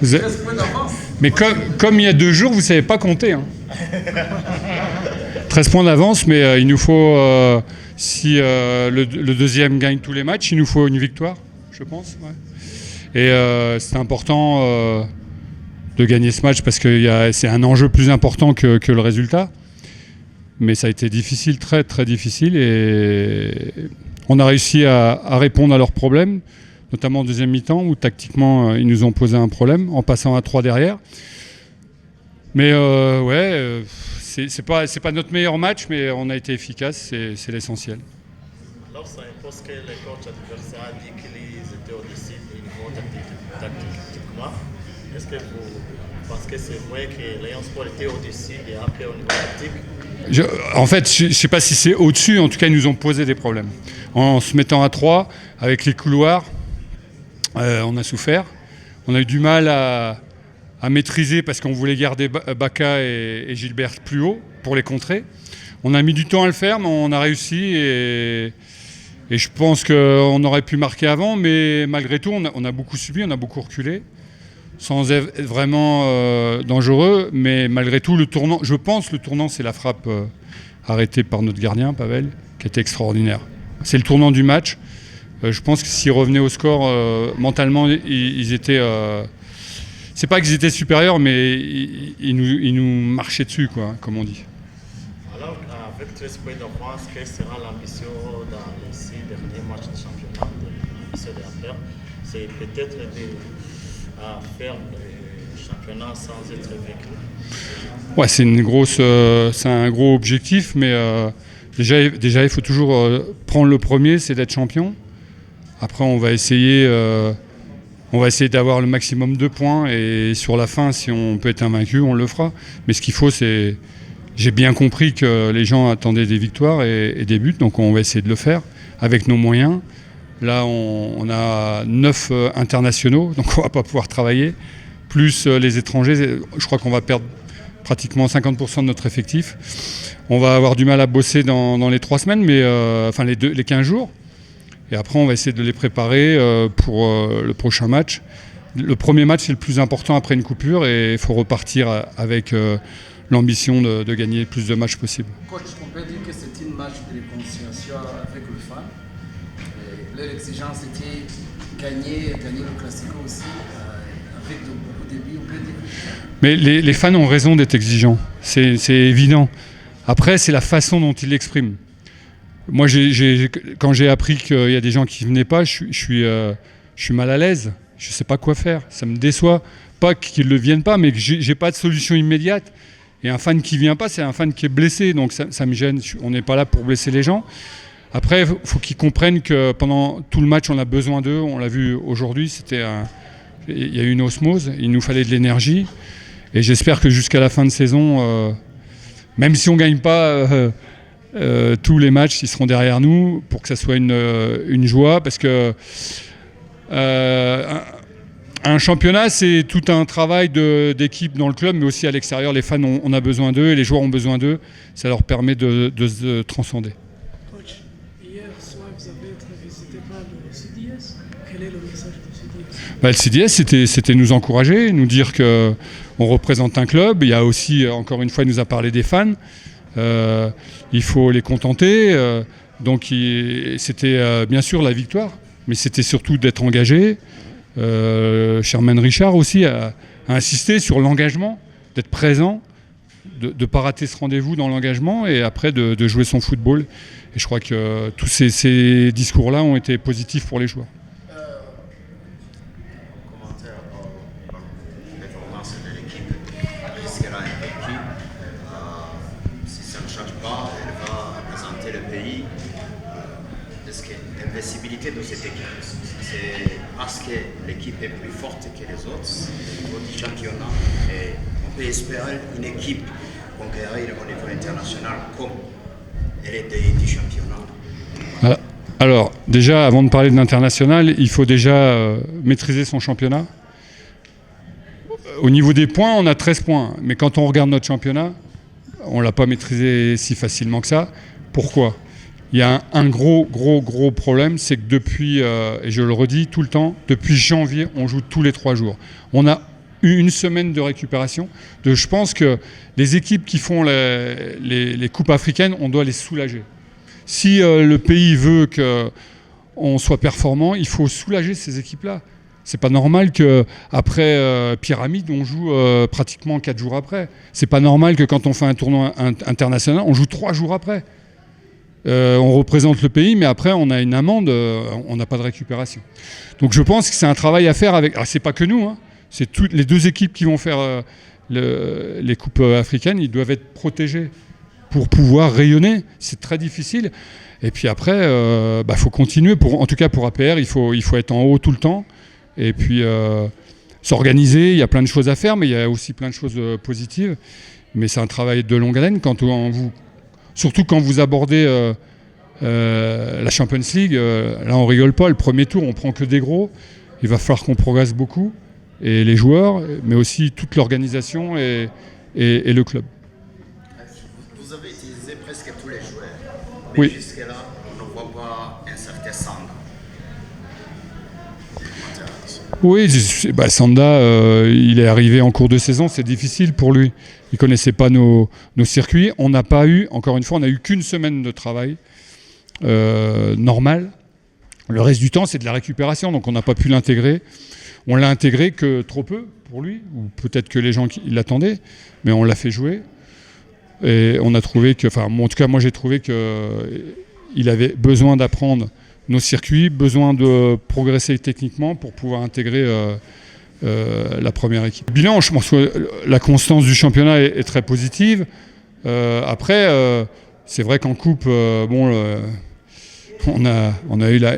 Vous avez... Mais comme il y a 2 jours, vous ne savez pas compter. Hein. 13 points d'avance, mais il nous faut, si le deuxième gagne tous les matchs, il nous faut une victoire, je pense. Ouais. Et c'est important de gagner ce match parce que c'est un enjeu plus important que le résultat. Mais ça a été difficile, très très difficile. Et on a réussi à répondre à leurs problèmes, notamment en deuxième mi-temps, où tactiquement, ils nous ont posé un problème en passant à 3 derrière. Mais c'est pas notre meilleur match, mais on a été efficace, c'est l'essentiel. Alors ça impose que les coachs adversaires a dit qu'ils étaient au-dessus du niveau tactiquement. Est-ce que vous pensez que c'est vrai que Lyon Sport était au-dessus et après au niveau tactique? En fait, je ne sais pas si c'est au-dessus, en tout cas ils nous ont posé des problèmes. En se mettant à 3, avec les couloirs, on a souffert. On a eu du mal à maîtriser parce qu'on voulait garder Baka et Gilbert plus haut pour les contrer. On a mis du temps à le faire, mais on a réussi et je pense qu'on aurait pu marquer avant, mais malgré tout, on a beaucoup subi, on a beaucoup reculé, sans être vraiment dangereux, mais malgré tout, le tournant, je pense, le tournant, c'est la frappe arrêtée par notre gardien, Pavel, qui était extraordinaire. C'est le tournant du match. Je pense que s'ils revenaient au score, mentalement, ils étaient... c'est pas qu'ils étaient supérieurs, mais ils nous marchaient dessus, quoi, comme on dit. Alors, avec 13 points d'avance, quelle sera l'ambition dans les 6 derniers matchs de championnat de l'APR? C'est peut-être de faire le championnat sans être vaincu. Ouais, c'est un gros objectif, mais déjà, il faut toujours prendre le premier, c'est d'être champion. Après, on va essayer d'avoir le maximum de points et sur la fin, si on peut être invaincu, on le fera. Mais ce qu'il faut, c'est... J'ai bien compris que les gens attendaient des victoires et des buts, donc on va essayer de le faire avec nos moyens. Là, on a 9 internationaux, donc on ne va pas pouvoir travailler. Plus les étrangers, je crois qu'on va perdre pratiquement 50% de notre effectif. On va avoir du mal à bosser dans les 3 semaines, mais les 15 jours. Et après, on va essayer de les préparer pour le prochain match. Le premier match, c'est le plus important après une coupure et il faut repartir avec l'ambition de gagner le plus de matchs possible. Coach, on peut dire que c'est une match de réconciliation avec le fan. Leur exigence était gagner le Classico aussi, avec beaucoup de buts, on peut dire. Mais les fans ont raison d'être exigeants, c'est évident. Après, c'est la façon dont ils l'expriment. Moi, quand j'ai appris qu'il y a des gens qui ne venaient pas, je suis mal à l'aise. Je ne sais pas quoi faire. Ça me déçoit. Pas qu'ils ne viennent pas, mais que je n'ai pas de solution immédiate. Et un fan qui ne vient pas, c'est un fan qui est blessé. Donc ça me gêne. On n'est pas là pour blesser les gens. Après, il faut qu'ils comprennent que pendant tout le match, on a besoin d'eux. On l'a vu aujourd'hui. Il y a eu une osmose. Il nous fallait de l'énergie. Et j'espère que jusqu'à la fin de saison, même si on ne gagne pas... tous les matchs, ils seront derrière nous pour que ça soit une joie parce que un championnat, c'est tout un travail d'équipe dans le club, mais aussi à l'extérieur. Les fans, on a besoin d'eux et les joueurs ont besoin d'eux. Ça leur permet de se transcender. Coach, hier soir, vous avez été visité par le CDS. Quel est le message du CDS? Le CDS, c'était nous encourager, nous dire qu'on représente un club. Il y a aussi, encore une fois, il nous a parlé des fans. Il faut les contenter. Donc c'était bien sûr la victoire, mais c'était surtout d'être engagé. Sherman Richard aussi a insisté sur l'engagement, d'être présent, de ne pas rater ce rendez-vous dans l'engagement et après de jouer son football. Et je crois que tous ces discours-là ont été positifs pour les joueurs. L'invincibilité de cette équipe, c'est parce que l'équipe est plus forte que les autres au niveau du championnat et on peut espérer une équipe conquérir au niveau international comme elle est du championnat. Alors déjà, avant de parler de l'international, il faut déjà maîtriser son championnat. Au niveau des points, on a 13 points, mais quand on regarde notre championnat, on ne l'a pas maîtrisé si facilement que ça. Pourquoi ? Il y a un gros problème, c'est que depuis, et je le redis tout le temps, depuis janvier, on joue tous les 3 jours. On a une semaine de récupération. Je pense que les équipes qui font les coupes africaines, on doit les soulager. Si le pays veut qu'on soit performant, il faut soulager ces équipes-là. C'est pas normal qu'après Pyramide, on joue pratiquement 4 jours après. C'est pas normal que quand on fait un tournoi international, on joue 3 jours après. On représente le pays, mais après on a une amende, on n'a pas de récupération. Donc je pense que c'est un travail à faire avec. Alors c'est pas que nous, hein, c'est toutes les 2 équipes qui vont faire les coupes africaines, ils doivent être protégés pour pouvoir rayonner. C'est très difficile. Et puis après, faut continuer. En tout cas pour APR, il faut être en haut tout le temps. Et puis s'organiser. Il y a plein de choses à faire, mais il y a aussi plein de choses positives. Mais c'est un travail de longue haleine. Surtout quand vous abordez la Champions League, là on rigole pas, le premier tour on prend que des gros, il va falloir qu'on progresse beaucoup, et les joueurs, mais aussi toute l'organisation et le club. Vous avez utilisé presque tous les joueurs, mais oui. Jusque-là on ne voit pas un certain Sanda. Oui, Sanda, il est arrivé en cours de saison, c'est difficile pour lui. Il ne connaissait pas nos circuits. On n'a pas eu, encore une fois, on n'a eu qu'une semaine de travail normal. Le reste du temps, c'est de la récupération, donc on n'a pas pu l'intégrer. On l'a intégré que trop peu pour lui, ou peut-être que les gens qui l'attendaient, mais on l'a fait jouer. Et on a trouvé en tout cas, moi j'ai trouvé qu'il avait besoin d'apprendre nos circuits, besoin de progresser techniquement pour pouvoir intégrer la première équipe. Bilan, je pense que la constance du championnat est très positive. Après, c'est vrai qu'en coupe, on a eu la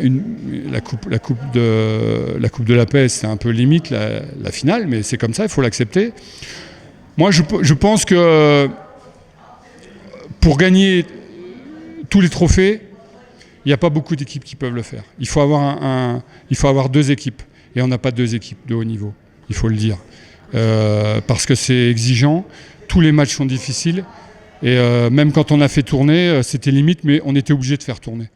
coupe de la paix, c'est un peu limite la finale, mais c'est comme ça, il faut l'accepter. Moi, je pense que pour gagner tous les trophées, il n'y a pas beaucoup d'équipes qui peuvent le faire. Il faut avoir 2 équipes. Et on n'a pas 2 équipes de haut niveau, il faut le dire. Parce que c'est exigeant, tous les matchs sont difficiles. Et même quand on a fait tourner, c'était limite, mais on était obligé de faire tourner.